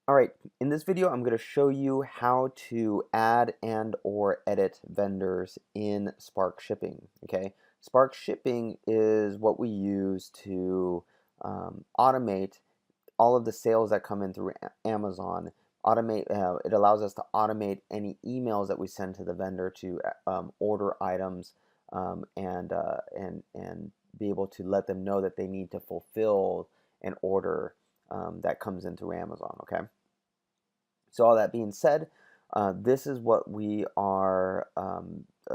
Alright, in this video I'm going to show you how to add and or edit vendors in Sparkshipping. Okay, Sparkshipping is what we use to automate all of the sales that come in through Amazon. It allows us to automate any emails that we send to the vendor to order items and be able to let them know that they need to fulfill an order that comes in through Amazon. Okay. So all that being said, this is what we are.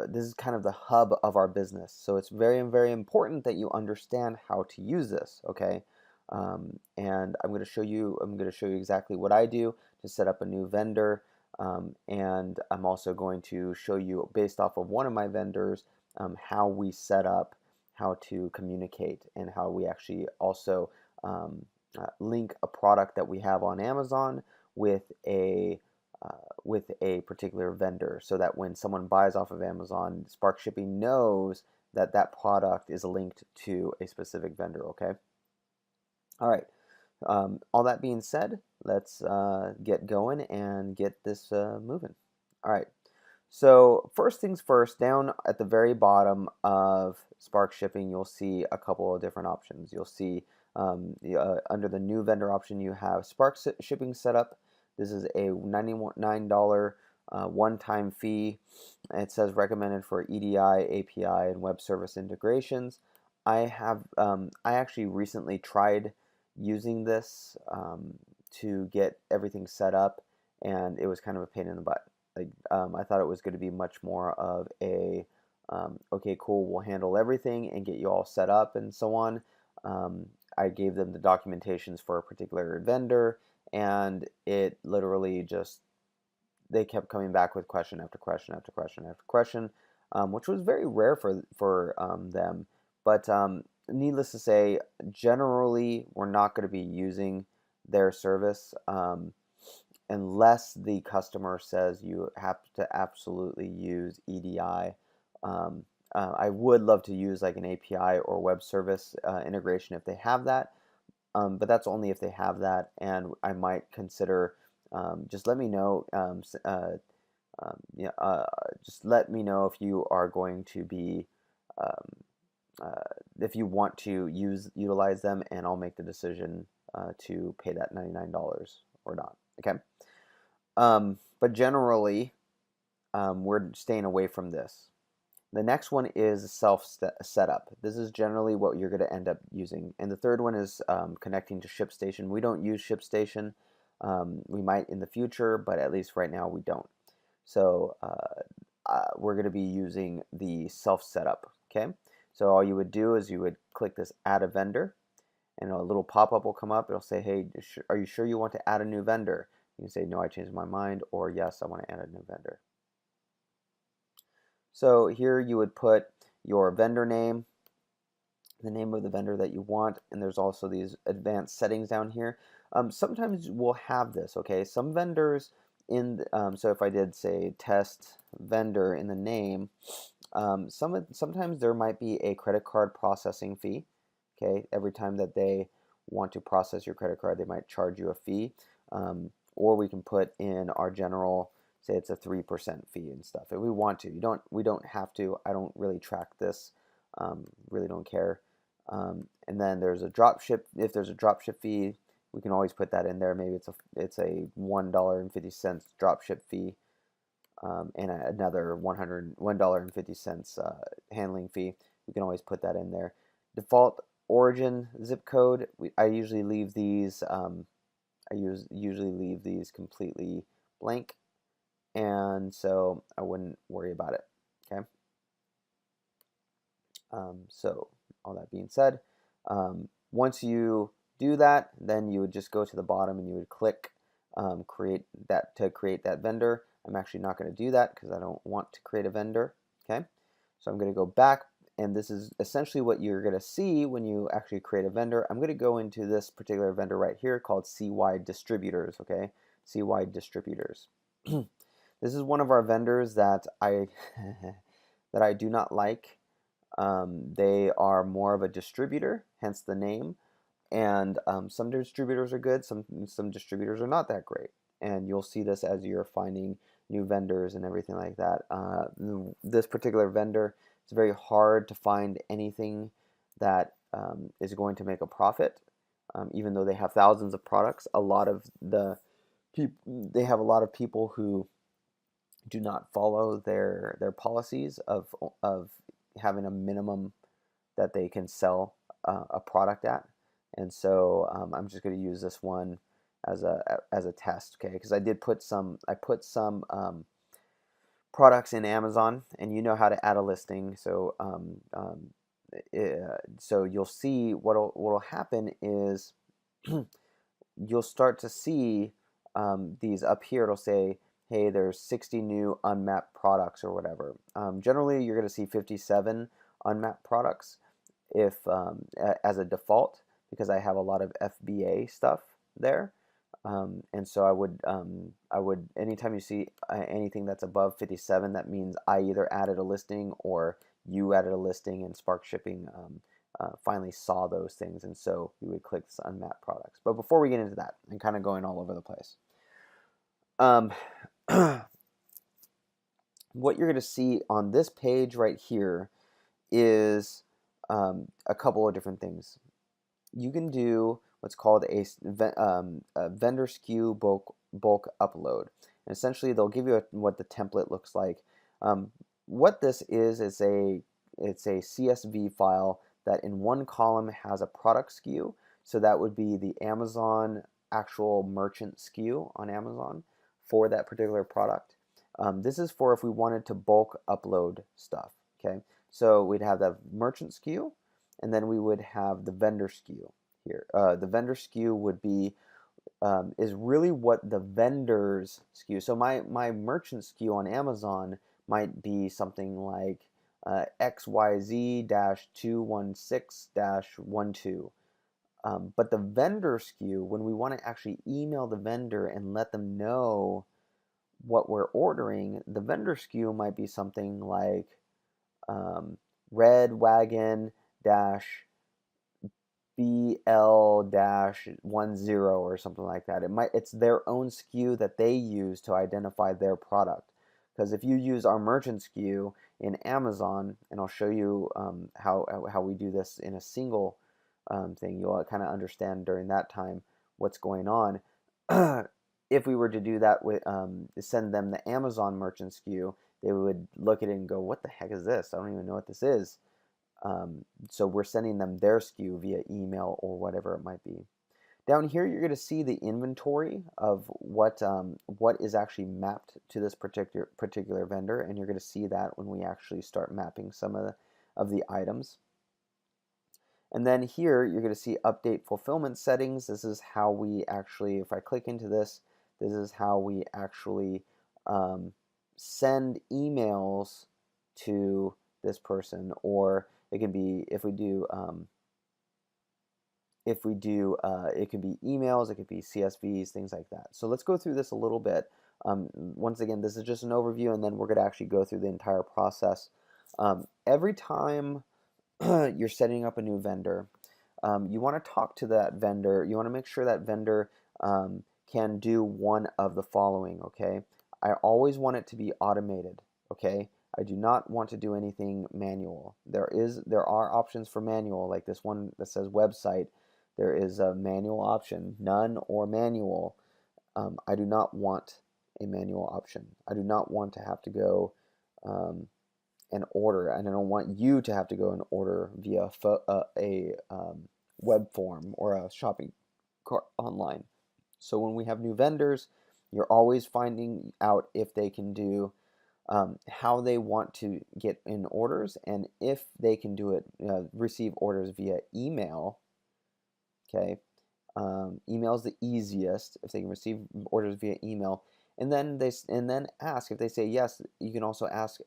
This is kind of the hub of our business. So it's very, very important that you understand how to use this. Okay, and I'm going to show you. I'm going to show you exactly what I do to set up a new vendor, and I'm also going to show you based off of one of my vendors how we set up, how to communicate, and how we actually also link a product that we have on Amazon with a particular vendor, so that when someone buys off of Amazon, Sparkshipping knows that that product is linked to a specific vendor. Okay. All right. All that being said, let's get going and get this moving. All right. So first things first, down at the very bottom of Sparkshipping, you'll see a couple of different options. You'll see under the new vendor option, you have Sparkshipping setup. This is a $99 one-time fee. It says recommended for EDI, API, and web service integrations. I actually recently tried using this to get everything set up, and it was kind of a pain in the butt. I thought it was going to be much more of a okay, cool, we'll handle everything and get you all set up and so on. I gave them the documentations for a particular vendor, and it literally just, they kept coming back with question after question after question after question, which was very rare for them. But needless to say, generally we're not going to be using their service unless the customer says you have to absolutely use EDI. I would love to use like an API or web service integration if they have that, but that's only if they have that, and I might consider. Just let me know. Just let me know if you are going to be, if you want to utilize them, and I'll make the decision to pay that $99 or not. Okay. But generally, we're staying away from this. The next one is self setup. This is generally what you're going to end up using. And the third one is connecting to ShipStation. We don't use ShipStation. We might in the future, but at least right now we don't. So we're going to be using the self setup. Okay. So all you would do is you would click this add a vendor, and a little pop-up will come up. It'll say, hey, are you sure you want to add a new vendor? You can say, no, I changed my mind, or yes, I want to add a new vendor. So here you would put your vendor name, the name of the vendor that you want, and there's also these advanced settings down here. Sometimes we'll have this, okay? Some vendors so if I did say test vendor in the name, sometimes there might be a credit card processing fee, okay? Every time that they want to process your credit card, they might charge you a fee. Or we can put in our general, say it's a 3% fee and stuff. If we want to, we don't have to. I don't really track this. Really don't care. And then there's a drop ship. If there's a drop ship fee, we can always put that in there. Maybe it's a $1.50 drop ship fee, and another $1.50 handling fee. We can always put that in there. Default origin zip code. I usually leave these. Usually leave these completely blank, and so I wouldn't worry about it. Okay. So all that being said, once you do that, then you would just go to the bottom and you would click create that vendor. I'm actually not going to do that because I don't want to create a vendor. Okay. So I'm going to go back, and this is essentially what you're going to see when you actually create a vendor. I'm going to go into this particular vendor right here called CY Distributors. Okay, CY Distributors. This is one of our vendors that I that I do not like. They are more of a distributor, hence the name. And some distributors are good, some distributors are not that great. And you'll see this as you're finding new vendors and everything like that. This particular vendor, it's very hard to find anything that is going to make a profit, even though they have thousands of products. A lot of they have a lot of people who do not follow their policies of having a minimum that they can sell a product at. And so I'm just going to use this one as a test, okay? Because I put some products in Amazon, and you know how to add a listing. So so you'll see what'll happen is you'll start to see these up here. It'll say, hey, there's 60 new unmapped products or whatever. Generally, you're going to see 57 unmapped products if as a default, because I have a lot of FBA stuff there. And so I would anytime you see anything that's above 57, that means I either added a listing or you added a listing, and Sparkshipping finally saw those things, and so we would click this unmapped products. But before we get into that, I'm kind of going all over the place. What you're going to see on this page right here is a couple of different things. You can do what's called a vendor SKU bulk upload. And essentially, they'll give you what the template looks like. What this is it's a CSV file that in one column has a product SKU. So that would be the Amazon actual merchant SKU on Amazon for that particular product. This is for if we wanted to bulk upload stuff. Okay, so we'd have the merchant SKU, and then we would have the vendor SKU here. The vendor SKU would be is really what the vendor's SKU. So my merchant SKU on Amazon might be something like XYZ-216-12. But the vendor SKU, when we want to actually email the vendor and let them know what we're ordering, the vendor SKU might be something like red wagon dash BL-10 or something like that. It's their own SKU that they use to identify their product. Because if you use our merchant SKU in Amazon, and I'll show you how we do this in a single thing, you'll kind of understand during that time what's going on. If we were to do that with send them the Amazon merchant SKU, they would look at it and go, "What the heck is this? I don't even know what this is." So we're sending them their SKU via email or whatever it might be. Down here, you're going to see the inventory of what is actually mapped to this particular vendor, and you're going to see that when we actually start mapping some of the items. And then here, you're going to see update fulfillment settings. This is how we actually, if I click into this, this is how we actually send emails to this person, or it can be if we do it can be emails, it could be CSVs, things like that. So let's go through this a little bit. Once again, this is just an overview, and then we're going to actually go through the entire process. Every time you're setting up a new vendor, you want to talk to that vendor. You want to make sure that vendor can do one of the following, okay? I always want it to be automated, okay? I do not want to do anything manual. There are options for manual, like this one that says website. There is a manual option, none or manual. I do not want a manual option. I do not want to have to go and order, and I don't want you to have to go and order via a web form or a shopping cart online. So when we have new vendors, you're always finding out if they can do how they want to get in orders, and if they can do it, receive orders via email. Okay, email is the easiest if they can receive orders via email, and then ask if they say yes. You can also ask,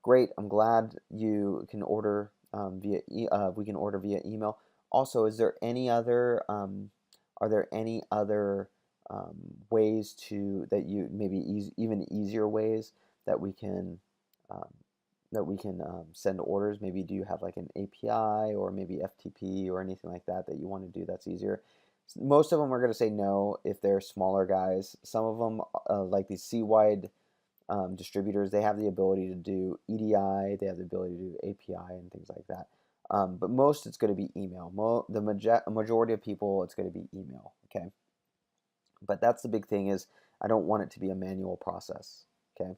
great, I'm glad you can order we can order via email. Also, is there any other are there any other ways that you maybe even easier ways that we can that we can send orders. Maybe do you have like an API or maybe FTP or anything like that that you want to do that's easier? Most of them are going to say no if they're smaller guys. Some of them, like these C-wide distributors, they have the ability to do EDI, they have the ability to do API and things like that. But most it's going to be email. The majority of people, it's going to be email. Okay, but that's the big thing is I don't want it to be a manual process. Okay.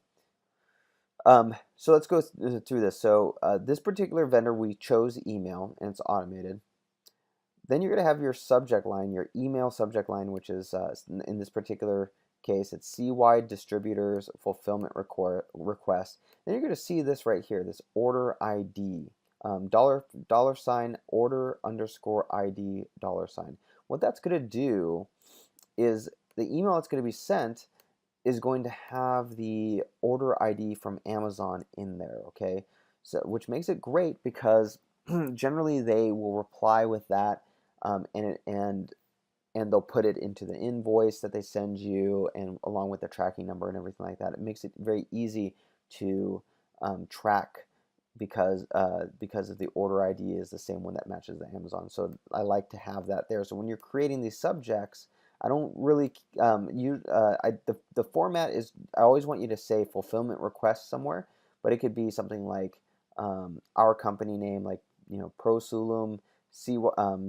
So let's go through this. So this particular vendor, we chose email and it's automated. Then you're going to have your subject line, your email subject line, which is in this particular case, it's CY distributors fulfillment request. Then you're going to see this right here, this order ID, $ order underscore ID $. What that's going to do is the email that's going to be sent is going to have the order ID from Amazon in there, okay? So, which makes it great because generally they will reply with that, and they'll put it into the invoice that they send you, and along with the tracking number and everything like that. It makes it very easy to track because of the order ID is the same one that matches the Amazon. So I like to have that there. So when you're creating these subjects, I don't really the format is I always want you to say fulfillment request somewhere, but it could be something like our company name, like Prosulum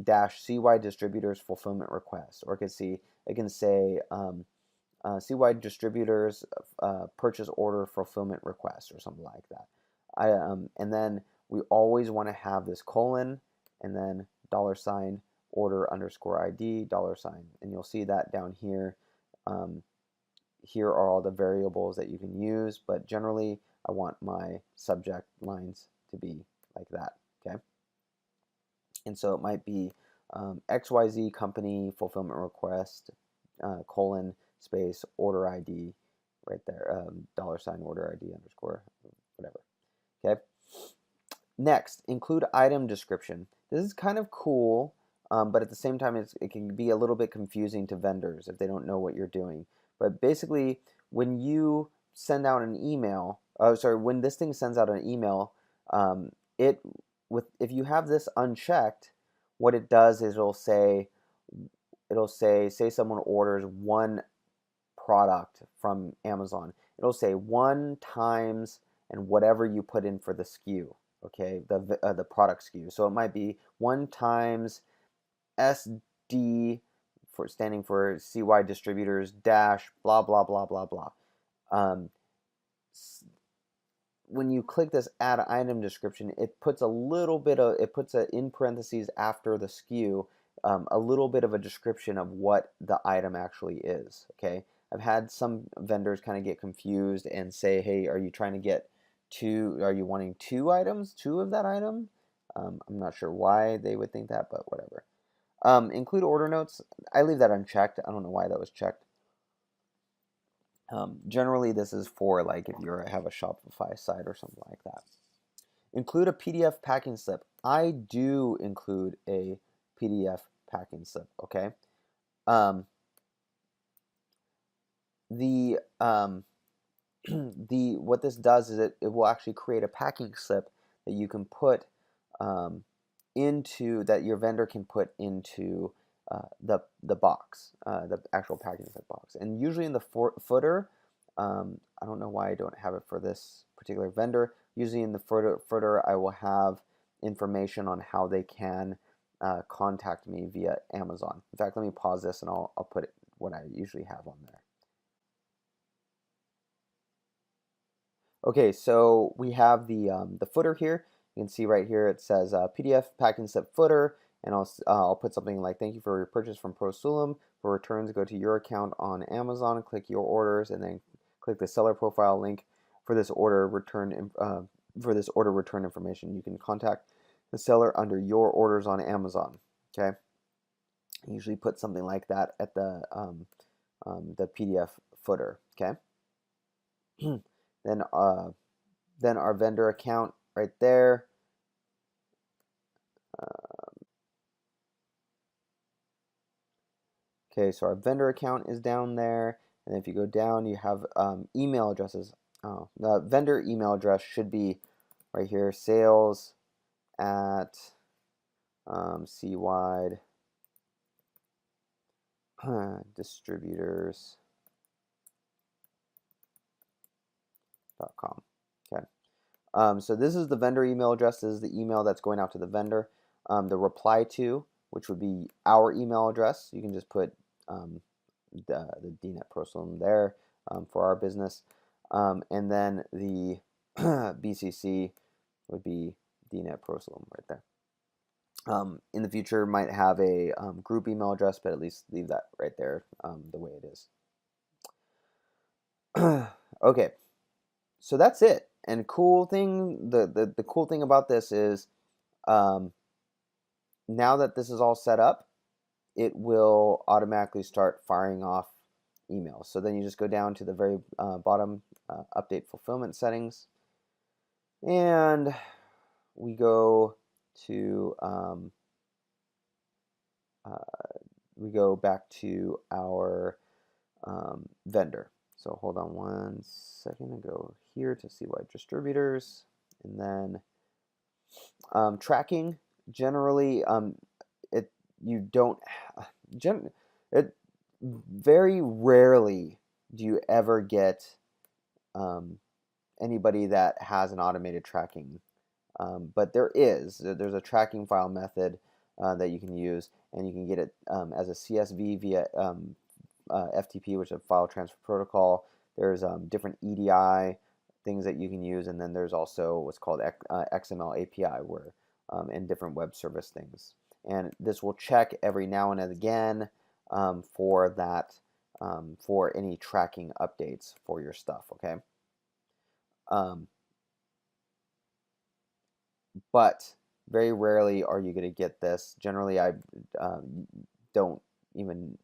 dash CY distributors fulfillment request, or it can say CY distributors purchase order fulfillment request or something like that. And then we always want to have this colon and then $ order underscore ID $, and you'll see that down here. Here are all the variables that you can use, but generally I want my subject lines to be like that. Okay, and so it might be XYZ company fulfillment request colon space order ID right there, $ order ID underscore whatever. Okay. Next, include item description. This is kind of cool, but at the same time, it can be a little bit confusing to vendors if they don't know what you're doing. But basically, when you send out an email, when this thing sends out an email, if you have this unchecked, what it does is say someone orders one product from Amazon. It'll say 1 times and whatever you put in for the SKU, okay, the product SKU. So it might be 1 times SD for standing for CY distributors dash blah blah blah blah blah. When you click this add item description, it puts in parentheses after the SKU a little bit of a description of what the item actually is. Okay, I've had some vendors kind of get confused and say, hey, are you wanting 2 items, 2 of that item? I'm not sure why they would think that, but whatever. Include order notes. I leave that unchecked. I don't know why that was checked. Generally, this is for like if you have a Shopify site or something like that. Include a PDF packing slip. I do include a PDF packing slip. Okay. What this does is it will actually create a packing slip that you can put that your vendor can put into the box, the actual packing slip box, and usually in the footer. I don't know why I don't have it for this particular vendor. Usually in the footer I will have information on how they can contact me via Amazon. In fact, let me pause this and I'll put what I usually have on there. Okay, so we have the footer here. You can see right here it says PDF packing slip footer, and I'll put something like, thank you for your purchase from Prosulum. For returns, go to your account on Amazon, click your orders, and then click the seller profile link for this order return information. You can contact the seller under your orders on Amazon. Okay, I usually put something like that at the PDF footer. Okay. Then our vendor account right there. Okay, so our vendor account is down there, and if you go down, you have email addresses. The vendor email address should be right here, sales at C-wide distributors.com. Okay. So this is the vendor email address. This is the email that's going out to the vendor. The reply to, which would be our email address. You can just put the DNet Prosolum there for our business. And then the BCC would be DNet Prosolum right there. In the future, might have a group email address, but at least leave that right there the way it is. Okay, so that's it. And cool thing, the cool thing about this is, now that this is all set up, it will automatically start firing off emails. So then you just go down to the very bottom, update fulfillment settings, and we go to we go back to our vendor. So hold on one second and go here to C-wide distributors, and then tracking. Generally, you don't it very rarely do you ever get anybody that has an automated tracking, but there's a tracking file method that you can use, and you can get it as a CSV via FTP, which is a file transfer protocol. There's different EDI things that you can use, and then there's also what's called XML API, where and different web service things. And this will check every now and again for that, for any tracking updates for your stuff. Okay. But very rarely are you going to get this. Generally, I don't even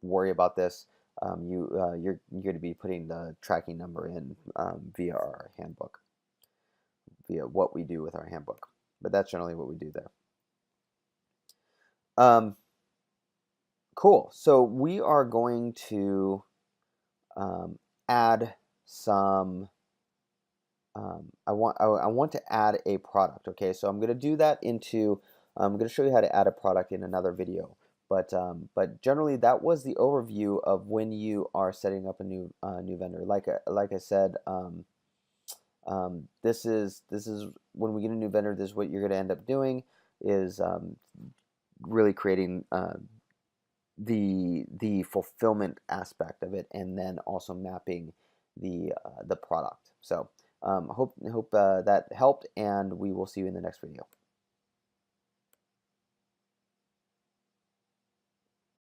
worry about this. You're going to be putting the tracking number in via our handbook, via what we do with our handbook. But that's generally what we do there. Cool. So we are going to add some. I want to add a product. Okay, so I'm going to do that into. I'm going to show you how to add a product in another video. But generally, that was the overview of when you are setting up a new vendor. Like I said, this is when we get a new vendor. This is what you're going to end up doing, is really creating the fulfillment aspect of it, and then also mapping the product. So hope that helped, and we will see you in the next video.